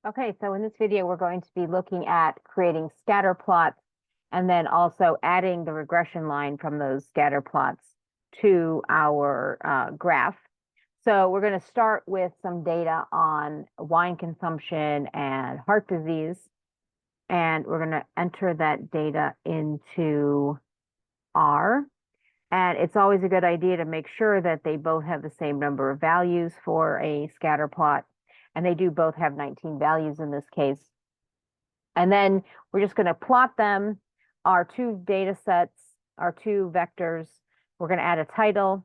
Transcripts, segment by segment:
Okay, so in this video, we're going to be looking at creating scatter plots and then also adding the regression line from those scatter plots to our graph. So we're going to start with some data on wine consumption and heart disease, and we're going to enter that data into R. And it's always a good idea to make sure that they both have the same number of values for a scatter plot. And they do both have 19 values in this case. And then we're just going to plot them, our two data sets, our two vectors. We're going to add a title,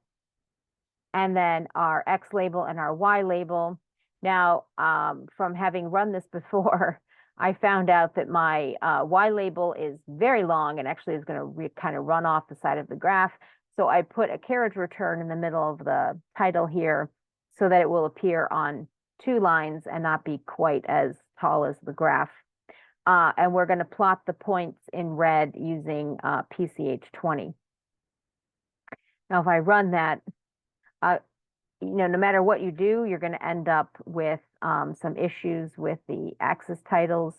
and then our X label and our Y label. Now, from having run this before, I found out that my Y label is very long and actually is going to kind of run off the side of the graph. So I put a carriage return in the middle of the title here so that it will appear on two lines and not be quite as tall as the graph. And we're going to plot the points in red using PCH20. Now, if I run that, no matter what you do, you're going to end up with some issues with the axis titles.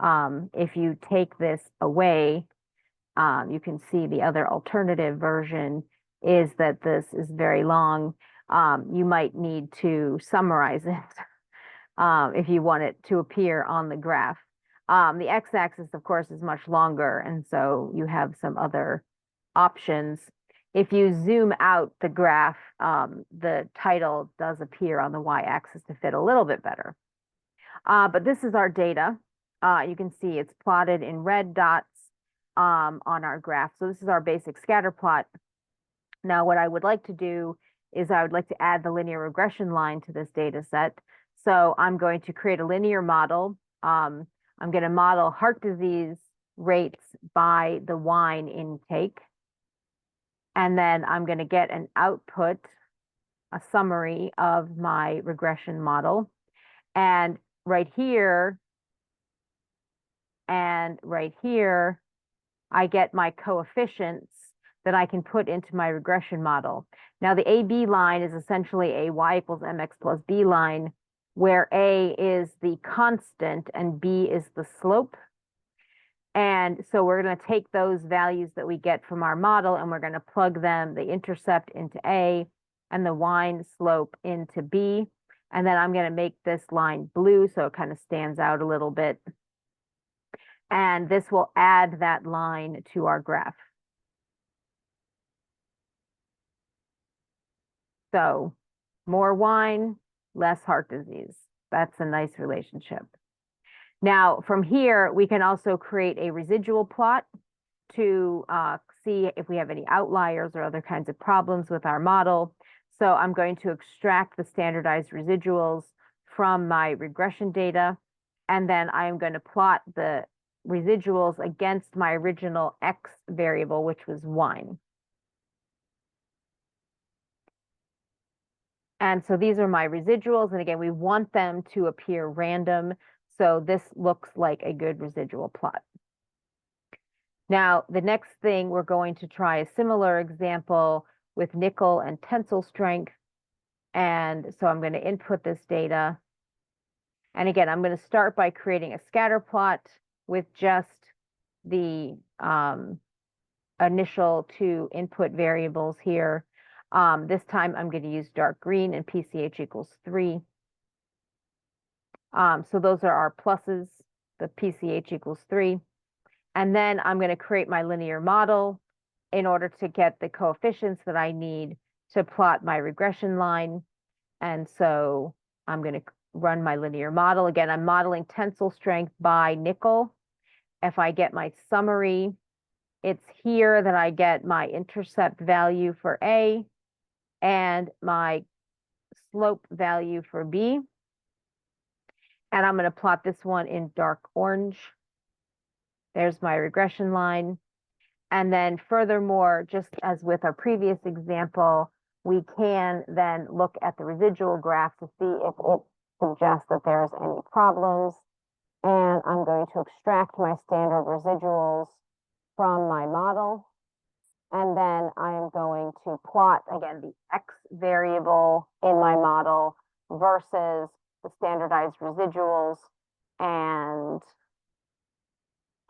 If you take this away, you can see the other alternative version is that this is very long. You might need to summarize it if you want it to appear on the graph. The x-axis, of course, is much longer, and so you have some other options. If you zoom out the graph, the title does appear on the y-axis to fit a little bit better. But this is our data. You can see it's plotted in red dots on our graph. So this is our basic scatter plot. Now, what I would like to do is I would like to add the linear regression line to this data set. So I'm going to create a linear model. I'm going to model heart disease rates by the wine intake. And then I'm going to get an output, a summary of my regression model. And right here and right here, I get my coefficients that I can put into my regression model. Now, the AB line is essentially a y equals mx plus b line, where A is the constant and B is the slope. And so we're going to take those values that we get from our model and we're going to plug them, the intercept into A and the wine slope into B. And then I'm going to make this line blue so it kind of stands out a little bit. And this will add that line to our graph. So more wine, less heart disease. That's a nice relationship. Now, from here, we can also create a residual plot to see if we have any outliers or other kinds of problems with our model. So I'm going to extract the standardized residuals from my regression data, and then I am going to plot the residuals against my original X variable, which was wine. And so these are my residuals. And again, we want them to appear random. So this looks like a good residual plot. Now, the next thing, we're going to try a similar example with nickel and tensile strength. And so I'm going to input this data. And again, I'm going to start by creating a scatter plot with just the initial two input variables here. This time I'm going to use dark green and PCH equals 3. So those are our pluses, the PCH equals 3. And then I'm going to create my linear model in order to get the coefficients that I need to plot my regression line. And so I'm going to run my linear model. Again, I'm modeling tensile strength by nickel. If I get my summary, it's here that I get my intercept value for A and my slope value for B. And I'm going to plot this one in dark orange. There's my regression line. And then furthermore, just as with our previous example, we can then look at the residual graph to see if it suggests that there's any problems. And I'm going to extract my standard residuals from my model. And then I am going to plot, again, the X variable in my model versus the standardized residuals And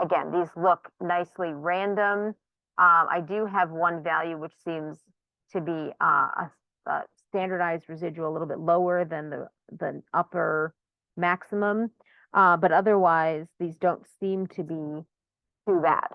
again, these look nicely random. I do have one value which seems to be a standardized residual a little bit lower than the upper maximum. But otherwise, these don't seem to be too bad.